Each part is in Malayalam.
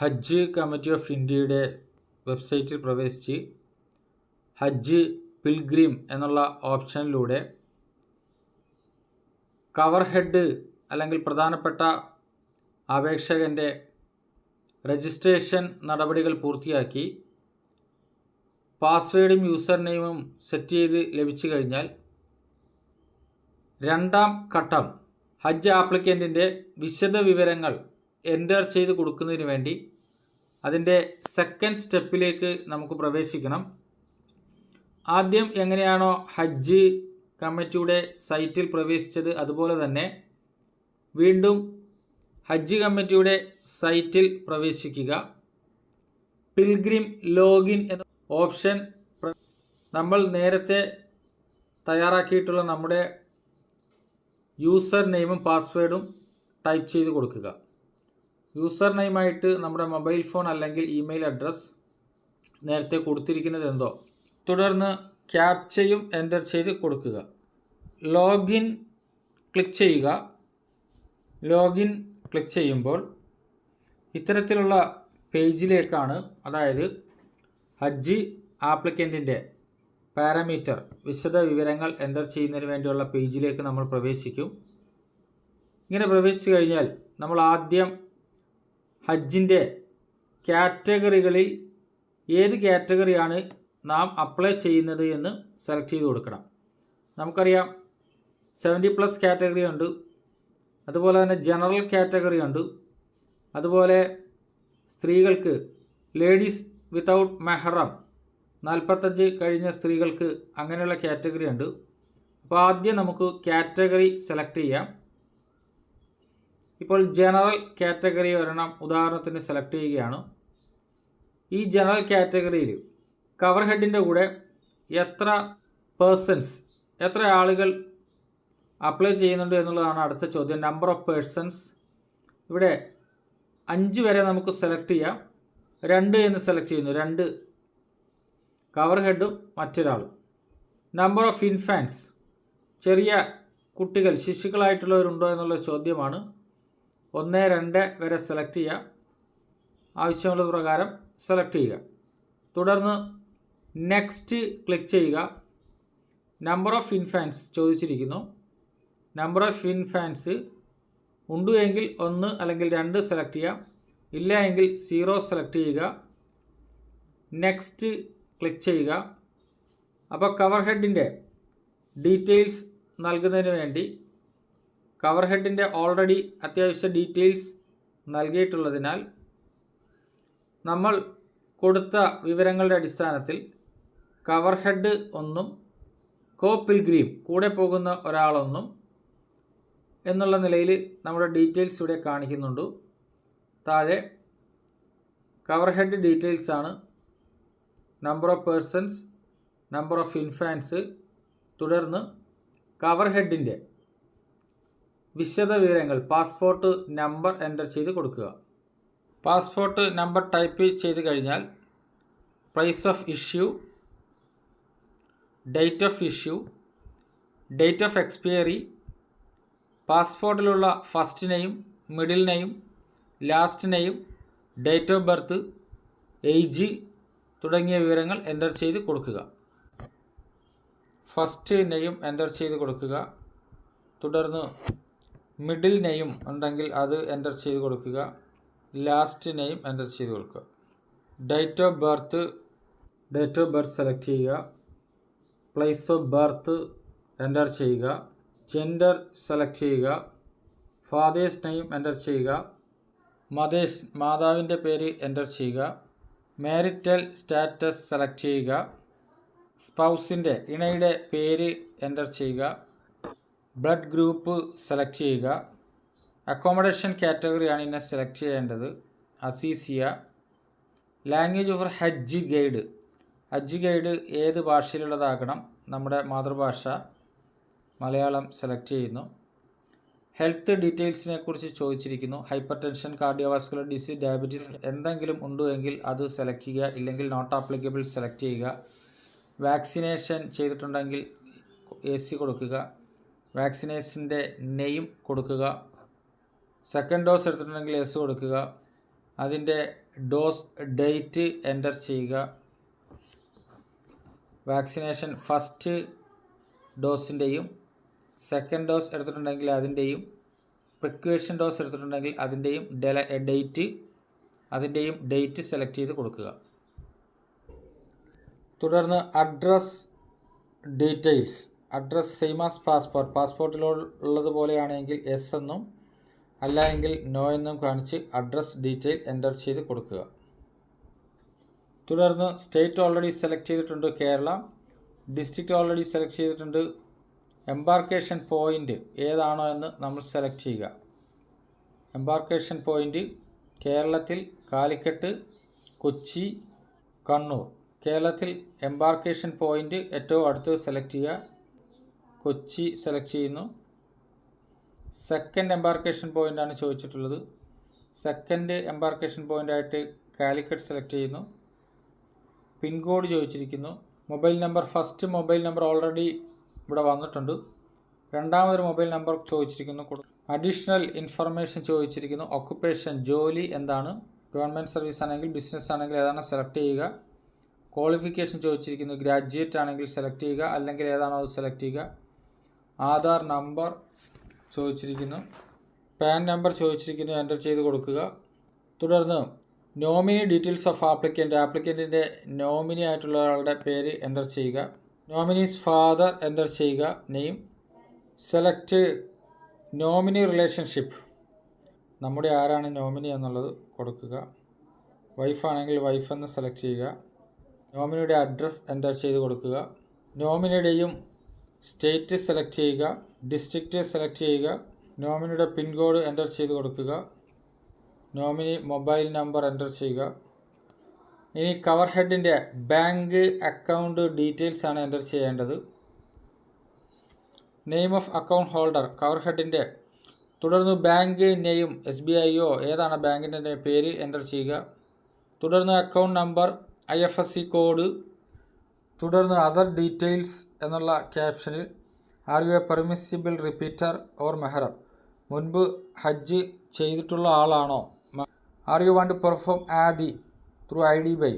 ഹജ്ജ് കമ്മിറ്റി ഓഫ് ഇന്ത്യയുടെ വെബ്സൈറ്റിൽ പ്രവേശിച്ച് ഹജ്ജ് പിൽഗ്രിം എന്നുള്ള ഓപ്ഷനിലൂടെ കവർ ഹെഡ് അല്ലെങ്കിൽ പ്രധാനപ്പെട്ട അപേക്ഷകൻ്റെ രജിസ്ട്രേഷൻ നടപടികൾ പൂർത്തിയാക്കി പാസ്വേഡും യൂസർ നെയിമും സെറ്റ് ചെയ്ത് ലഭിച്ചു കഴിഞ്ഞാൽ രണ്ടാം ഘട്ടം ഹജ്ജ് ആപ്ലിക്കൻറ്റിൻ്റെ വിശദ വിവരങ്ങൾ എൻ്റർ ചെയ്ത് കൊടുക്കുന്നതിന് വേണ്ടി അതിൻ്റെ സെക്കൻഡ് സ്റ്റെപ്പിലേക്ക് നമുക്ക് പ്രവേശിക്കണം. ആദ്യം എങ്ങനെയാണോ ഹജ്ജ് കമ്മിറ്റിയുടെ സൈറ്റിൽ പ്രവേശിച്ചത് അതുപോലെ തന്നെ വീണ്ടും ഹജ്ജ് കമ്മിറ്റിയുടെ സൈറ്റിൽ പ്രവേശിക്കുക. പിൽഗ്രിം ലോഗിൻ എന്ന ഓപ്ഷൻ നമ്മൾ നേരത്തെ തയ്യാറാക്കിയിട്ടുള്ള നമ്മുടെ യൂസർ നെയിമും പാസ്വേഡും ടൈപ്പ് ചെയ്ത് കൊടുക്കുക. യൂസർ നെയിമായിട്ട് നമ്മുടെ മൊബൈൽ ഫോൺ അല്ലെങ്കിൽ ഇമെയിൽ അഡ്രസ്സ് നേരത്തെ കൊടുത്തിരിക്കുന്നത് എന്തോ, തുടർന്ന് ക്യാപ്ചയും എൻ്റർ ചെയ്ത് കൊടുക്കുക. ലോഗിൻ ക്ലിക്ക് ചെയ്യുക. ലോഗിൻ ക്ലിക്ക് ചെയ്യുമ്പോൾ ഇത്തരത്തിലുള്ള പേജിലേക്കാണ്, അതായത് ഹജ്ജ് ആപ്ലിക്കൻറ്റിൻ്റെ പാരാമീറ്റർ വിശദ വിവരങ്ങൾ എൻ്റർ ചെയ്യുന്നതിന് വേണ്ടിയുള്ള പേജിലേക്ക് നമ്മൾ പ്രവേശിക്കും. ഇങ്ങനെ പ്രവേശിച്ചു കഴിഞ്ഞാൽ നമ്മൾ ആദ്യം ഹജ്ജിൻ്റെ കാറ്റഗറികളിൽ ഏത് കാറ്റഗറിയാണ് നാം അപ്ലൈ ചെയ്യുന്നത് എന്ന് സെലക്ട് ചെയ്ത് കൊടുക്കണം. നമുക്കറിയാം 70+ കാറ്റഗറി ഉണ്ട്, അതുപോലെ തന്നെ ജനറൽ കാറ്റഗറി ഉണ്ട്, അതുപോലെ സ്ത്രീകൾക്ക് ലേഡീസ് വിത്തൗട്ട് മെഹ്റം 45 കഴിഞ്ഞ സ്ത്രീകൾക്ക് അങ്ങനെയുള്ള കാറ്റഗറി ഉണ്ട്. അപ്പോൾ ആദ്യം നമുക്ക് കാറ്റഗറി സെലക്ട് ചെയ്യാം. ഇപ്പോൾ ജനറൽ കാറ്റഗറി ഒരെണ്ണം ഉദാഹരണത്തിന് സെലക്ട് ചെയ്യുകയാണ്. ഈ ജനറൽ കാറ്റഗറിയിൽ കവർ ഹെഡിൻ്റെ കൂടെ എത്ര പേഴ്സൺസ്, എത്ര ആളുകൾ അപ്ലൈ ചെയ്യുന്നുണ്ട് എന്നുള്ളതാണ് അടുത്ത ചോദ്യം. നമ്പർ ഓഫ് പേഴ്സൺസ് ഇവിടെ 5 വരെ നമുക്ക് സെലക്ട് ചെയ്യാം. 2 എന്ന് സെലക്ട് ചെയ്യുന്നു, 2 കവർ ഹെഡും മറ്റൊരാളും. നമ്പർ ഓഫ് ഇൻഫാൻസ്, ചെറിയ കുട്ടികൾ ശിശുക്കളായിട്ടുള്ളവരുണ്ടോ എന്നുള്ള ചോദ്യമാണ്. 1, 2 വരെ സെലക്ട് ചെയ്യുക. ആവശ്യമുള്ള പ്രകാരം സെലക്ട് ചെയ്യുക. തുടർന്ന് നെക്സ്റ്റ് ക്ലിക്ക് ചെയ്യുക. നമ്പർ ഓഫ് ഇൻഫാൻസ് ചോദിച്ചിരിക്കുന്നു. നമ്പർ ഓഫ് ഇൻഫാൻസ് ഉണ്ട് എങ്കിൽ 1 അല്ലെങ്കിൽ 2 സെലക്ട് ചെയ്യുക, ഇല്ല എങ്കിൽ 0 സെലക്ട് ചെയ്യുക. നെക്സ്റ്റ് ക്ലിക്ക് ചെയ്യുക. അപ്പോൾ കവർ ഹെഡിൻ്റെ ഡീറ്റെയിൽസ് നൽകുന്നതിന് വേണ്ടി കവർ ഹെഡിൻ്റെ ഓൾറെഡി അത്യാവശ്യ ഡീറ്റെയിൽസ് നൽകിയിട്ടുള്ളതിനാൽ നമ്മൾ കൊടുത്ത വിവരങ്ങളുടെ അടിസ്ഥാനത്തിൽ കവർ ഹെഡ് 1 കോ പിൽഗ്രിം കൂടെ പോകുന്ന ഒരാളൊന്നും എന്നുള്ള നിലയിൽ നമ്മുടെ ഡീറ്റെയിൽസ് ഇവിടെ കാണിക്കുന്നുണ്ട്. താഴെ കവർ ഹെഡ് ഡീറ്റെയിൽസ് ആണ്. Number of persons, number of infants, തുടർന്ന് കവർ ഹെഡിൻ്റെ വിശദ വിവരങ്ങൾ, പാസ്പോർട്ട് നമ്പർ എൻ്റർ ചെയ്ത് കൊടുക്കുക. പാസ്പോർട്ട് നമ്പർ ടൈപ്പ് ചെയ്ത് കഴിഞ്ഞാൽ price of issue, date of issue, date of expiry, പാസ്പോർട്ടിലുള്ള first name, middle name, last name, date of birth, age തുടങ്ങിയ വിവരങ്ങൾ എൻ്റർ ചെയ്ത് കൊടുക്കുക. ഫസ്റ്റ് നെയിം എൻ്റർ ചെയ്ത് കൊടുക്കുക. തുടർന്ന് മിഡിൽ നെയിം ഉണ്ടെങ്കിൽ അത് എൻ്റർ ചെയ്ത് കൊടുക്കുക. ലാസ്റ്റ് നെയിം എൻ്റർ ചെയ്ത് കൊടുക്കുക. ഡേറ്റ് ഓഫ് ബർത്ത് സെലക്ട് ചെയ്യുക. പ്ലേസ് ഓഫ് ബർത്ത് എൻ്റർ ചെയ്യുക. ജെൻഡർ സെലക്ട് ചെയ്യുക. ഫാദേഴ്സ് നെയിം എൻ്റർ ചെയ്യുക. മാതാവിൻ്റെ പേര് എൻ്റർ ചെയ്യുക. മാരിറ്റൽ സ്റ്റാറ്റസ് സെലക്ട് ചെയ്യുക. സ്പൗസിൻ്റെ, ഇണയുടെ പേര് എൻ്റർ ചെയ്യുക. ബ്ലഡ് ഗ്രൂപ്പ് സെലക്ട് ചെയ്യുക. അക്കോമഡേഷൻ കാറ്റഗറിയാണ് ഇതിനെ സെലക്ട് ചെയ്യേണ്ടത്, അസീസിയ. ലാംഗ്വേജ് ഓഫ് ഹജ്ജ് ഗൈഡ് ഏത് ഭാഷയിലുള്ളതാകണം? നമ്മുടെ മാതൃഭാഷ മലയാളം സെലക്ട് ചെയ്യുന്നു. ഹെൽത്ത് ഡീറ്റെയിൽസിനെ കുറിച്ച് ചോദിച്ചിരിക്കുന്നു. Hypertension, cardiovascular disease, diabetes എന്തെങ്കിലും ഉണ്ടോ എങ്കിൽ അത് സെലക്ട് ചെയ്യുക, ഇല്ലെങ്കിൽ നോട്ട് ആപ്ലിക്കബിൾ സെലക്ട് ചെയ്യുക. വാക്സിനേഷൻ ചെയ്തിട്ടുണ്ടെങ്കിൽ AC കൊടുക്കുക. വാക്സിനേഷൻ്റെ നെയിം കൊടുക്കുക. സെക്കൻഡ് ഡോസ് എടുത്തിട്ടുണ്ടെങ്കിൽ S കൊടുക്കുക. അതിൻ്റെ ഡോസ് ഡേറ്റ് എൻ്റർ ചെയ്യുക. വാക്സിനേഷൻ ഫസ്റ്റ് ഡോസിൻ്റെയും സെക്കൻഡ് ഡോസ് എടുത്തിട്ടുണ്ടെങ്കിൽ അതിൻ്റെയും പ്രിക്വേഷൻ ഡോസ് എടുത്തിട്ടുണ്ടെങ്കിൽ അതിൻ്റെയും ഡേറ്റ് സെലക്ട് ചെയ്ത് കൊടുക്കുക. തുടർന്ന് address details, address same as പാസ്പോർട്ടിലുള്ളതുപോലെയാണെങ്കിൽ യെസ് എന്നും അല്ല എങ്കിൽ നോ എന്നും കാണിച്ച് അഡ്രസ് ഡീറ്റെയിൽ എൻ്റർ ചെയ്ത് കൊടുക്കുക. തുടർന്ന് സ്റ്റേറ്റ് ഓൾറെഡി സെലക്ട് ചെയ്തിട്ടുണ്ട് കേരള, ഡിസ്ട്രിക്റ്റ് ഓൾറെഡി സെലക്ട് ചെയ്തിട്ടുണ്ട്. എംബാർക്കേഷൻ പോയിൻ്റ് ഏതാണോ എന്ന് നമ്മൾ സെലക്ട് ചെയ്യുക. എംബാർക്കേഷൻ പോയിൻ്റ് കേരളത്തിൽ കാലിക്കറ്റ്, കൊച്ചി, കണ്ണൂർ. കേരളത്തിൽ എംബാർക്കേഷൻ പോയിൻ്റ് ഏറ്റവും അടുത്ത് സെലക്ട് ചെയ്യുക. കൊച്ചി സെലക്ട് ചെയ്യുന്നു. സെക്കൻഡ് എംബാർക്കേഷൻ പോയിൻ്റാണ് ചോദിച്ചിട്ടുള്ളത്. സെക്കൻഡ് എംബാർക്കേഷൻ പോയിൻ്റായിട്ട് കാലിക്കറ്റ് സെലക്ട് ചെയ്യുന്നു. പിൻകോഡ് ചോദിച്ചിരിക്കുന്നു. Mobile number, first mobile number already ഇവിടെ വന്നിട്ടുണ്ട്. രണ്ടാമതൊരു മൊബൈൽ നമ്പർ ചോദിച്ചിരിക്കുന്നു. അഡീഷണൽ ഇൻഫർമേഷൻ ചോദിച്ചിരിക്കുന്നു. ഒക്കുപ്പേഷൻ, ജോലി എന്താണ്, ഗവൺമെൻറ് സർവീസ് ആണെങ്കിൽ ബിസിനസ് ആണെങ്കിൽ ഏതാണ് സെലക്ട് ചെയ്യുക. ക്വാളിഫിക്കേഷൻ ചോദിച്ചിരിക്കുന്നു. ഗ്രാജുവേറ്റ് ആണെങ്കിൽ സെലക്ട് ചെയ്യുക, അല്ലെങ്കിൽ ഏതാണോ അത് സെലക്ട് ചെയ്യുക. ആധാർ നമ്പർ ചോദിച്ചിരിക്കുന്നു. പാൻ നമ്പർ ചോദിച്ചിരിക്കുന്നു, എൻ്റർ ചെയ്ത് കൊടുക്കുക. തുടർന്ന് നോമിനി ഡീറ്റെയിൽസ് ഓഫ് ആപ്ലിക്കൻറ്റിൻ്റെ നോമിനി ആയിട്ടുള്ള ഒരാളുടെ പേര് എൻ്റർ ചെയ്യുക. നോമിനീസ് ഫാദർ എൻ്റർ ചെയ്യുക, നെയിം. സെലക്ട് നോമിനി റിലേഷൻഷിപ്പ്, നമ്മുടെ ആരാണ് നോമിനി എന്നുള്ളത് കൊടുക്കുക. വൈഫാണെങ്കിൽ വൈഫ് എന്ന് സെലക്ട് ചെയ്യുക. നോമിനിയുടെ അഡ്രസ്സ് എൻ്റർ ചെയ്ത് കൊടുക്കുക. നോമിനിയുടെയും സ്റ്റേറ്റ് സെലക്ട് ചെയ്യുക, ഡിസ്ട്രിക്റ്റ് സെലക്ട് ചെയ്യുക. നോമിനിയുടെ പിൻകോഡ് എൻ്റർ ചെയ്ത് കൊടുക്കുക. നോമിനി മൊബൈൽ നമ്പർ എൻ്റർ ചെയ്യുക. ഇനി കവർ ഹെഡിൻ്റെ ബാങ്ക് അക്കൗണ്ട് ഡീറ്റെയിൽസ് ആണ് എൻ്റർ ചെയ്യേണ്ടത്. Name of account holder cover ഹെഡിൻ്റെ. തുടർന്ന് ബാങ്ക് നെയിം, SBIയോ ഏതാണ് ബാങ്കിൻ്റെ പേര് എൻ്റർ ചെയ്യുക. തുടർന്ന് അക്കൗണ്ട് നമ്പർ, IFSC കോഡ്. തുടർന്ന് അതർ ഡീറ്റെയിൽസ് എന്നുള്ള ക്യാപ്ഷനിൽ are you a permissible repeater or മെഹറം, മുൻപ് ഹജ്ജ് ചെയ്തിട്ടുള്ള ആളാണോ. Are you want to perform ആദി ത്രൂ ID ബൈ,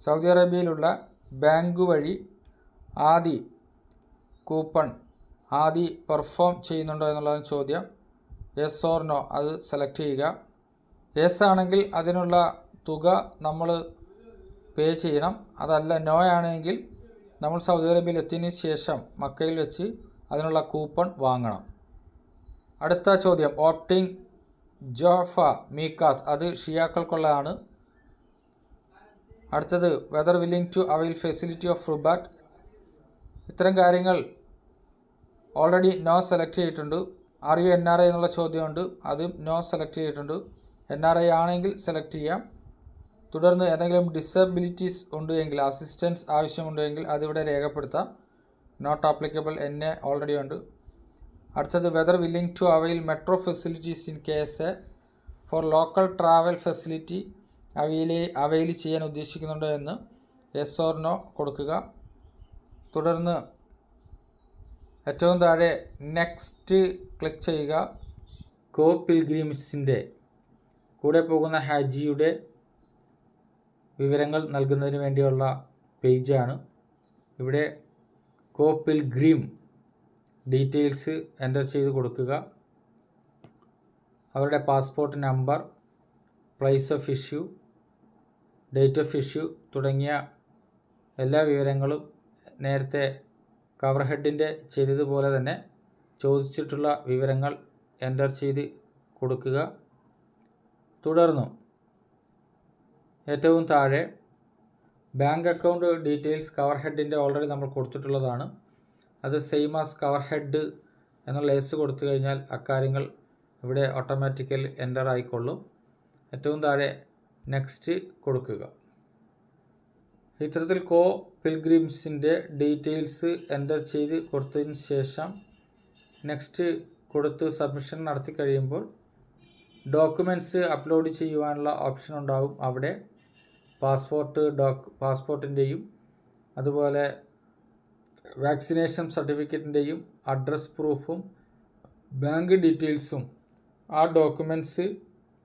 സൗദി അറേബ്യയിലുള്ള ബാങ്ക് വഴി ആദി കൂപ്പൺ ആദി പെർഫോം ചെയ്യുന്നുണ്ടോ എന്നുള്ളതാണ് ചോദ്യം. യെസ് ഓർ നോ അത് സെലക്ട് ചെയ്യുക. യെസ് ആണെങ്കിൽ അതിനുള്ള തുക നമ്മൾ പേ ചെയ്യണം. അതല്ല നോ ആണെങ്കിൽ നമ്മൾ സൗദി അറേബ്യയിൽ എത്തിയതിന് ശേഷം മക്കയിൽ വെച്ച് അതിനുള്ള കൂപ്പൺ വാങ്ങണം. അടുത്ത ചോദ്യം ഓപ്റ്റിംഗ് ജോഫ മീക്കാത്ത്, അത് ഷിയാക്കൾക്കുള്ളതാണ്. അടുത്തത് whether willing to avail facility of റുബാറ്റ്. ഇത്തരം കാര്യങ്ങൾ ഓൾറെഡി നോ സെലക്ട് ചെയ്തിട്ടുണ്ട്. ആർ യു NRI എന്നുള്ള ചോദ്യമുണ്ട്, അത് നോ സെലക്ട് ചെയ്തിട്ടുണ്ട്. NRI ആണെങ്കിൽ സെലക്ട് ചെയ്യാം. തുടർന്ന് ഏതെങ്കിലും ഡിസബിലിറ്റീസ് ഉണ്ട് എങ്കിൽ, അസിസ്റ്റൻസ് ആവശ്യമുണ്ടെങ്കിൽ അതിവിടെ രേഖപ്പെടുത്താം. നോട്ട് ആപ്ലിക്കബിൾ NA ഓൾറെഡി ഉണ്ട്. അടുത്തത് whether willing to avail metro facilities in KSA for local travel facility avail ചെയ്യാൻ ഉദ്ദേശിക്കുന്നുണ്ടോ എന്ന് യെസ് ഓർ നോ കൊടുക്കുക. തുടർന്ന് ഏറ്റവും താഴെ നെക്സ്റ്റ് ക്ലിക്ക് ചെയ്യുക. കോ പിൽഗ്രിംസിൻ്റെ കൂടെ പോകുന്ന ഹാജിയുടെ വിവരങ്ങൾ നൽകുന്നതിന് വേണ്ടിയുള്ള പേജാണ്. ഇവിടെ കോ പിൽഗ്രിം ഡീറ്റെയിൽസ് എൻ്റർ ചെയ്ത് കൊടുക്കുക. അവരുടെ passport number, place of issue, date of issue തുടങ്ങിയ എല്ലാ വിവരങ്ങളും നേരത്തെ കവർ ഹെഡിൻ്റെ ചെയ്തതുപോലെ തന്നെ ചോദിച്ചിട്ടുള്ള വിവരങ്ങൾ എൻ്റർ ചെയ്ത് കൊടുക്കുക. തുടർന്ന് ഏറ്റവും താഴെ ബാങ്ക് അക്കൗണ്ട് ഡീറ്റെയിൽസ് കവർ ഹെഡിൻ്റെ ഓൾറെഡി നമ്മൾ കൊടുത്തിട്ടുള്ളതാണ്. അത് സെയിം ആസ് കവർ ഹെഡ് എന്നുള്ള എസ് കൊടുത്തു കഴിഞ്ഞാൽ അക്കാര്യങ്ങൾ ഇവിടെ ഓട്ടോമാറ്റിക്കൽ എൻ്റർ ആയിക്കൊള്ളും. ഏറ്റവും താഴെ നെക്സ്റ്റ് കൊടുക്കുക. ഇത്തരത്തിൽ കോ പിൽഗ്രിംസിൻ്റെ ഡീറ്റെയിൽസ് എൻ്റർ ചെയ്ത് കൊടുത്തതിന് ശേഷം നെക്സ്റ്റ് കൊടുത്ത് സബ്മിഷൻ നടത്തി കഴിയുമ്പോൾ ഡോക്യുമെൻറ്റ്സ് അപ്ലോഡ് ചെയ്യുവാനുള്ള ഓപ്ഷൻ ഉണ്ടാകും. അവിടെ പാസ്പോർട്ടിൻ്റെയും അതുപോലെ വാക്സിനേഷൻ സർട്ടിഫിക്കറ്റിൻ്റെയും അഡ്രസ് പ്രൂഫും ബാങ്ക് ഡീറ്റെയിൽസും ആ ഡോക്യുമെൻറ്റ്സ്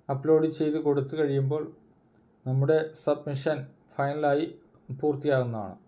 അപ്ലോഡ് ചെയ്ത് കൊടുത്തു കഴിയുമ്പോൾ നമ്മുടെ സബ്മിഷൻ ഫൈനലായി പൂർത്തിയാകുന്നതാണ്.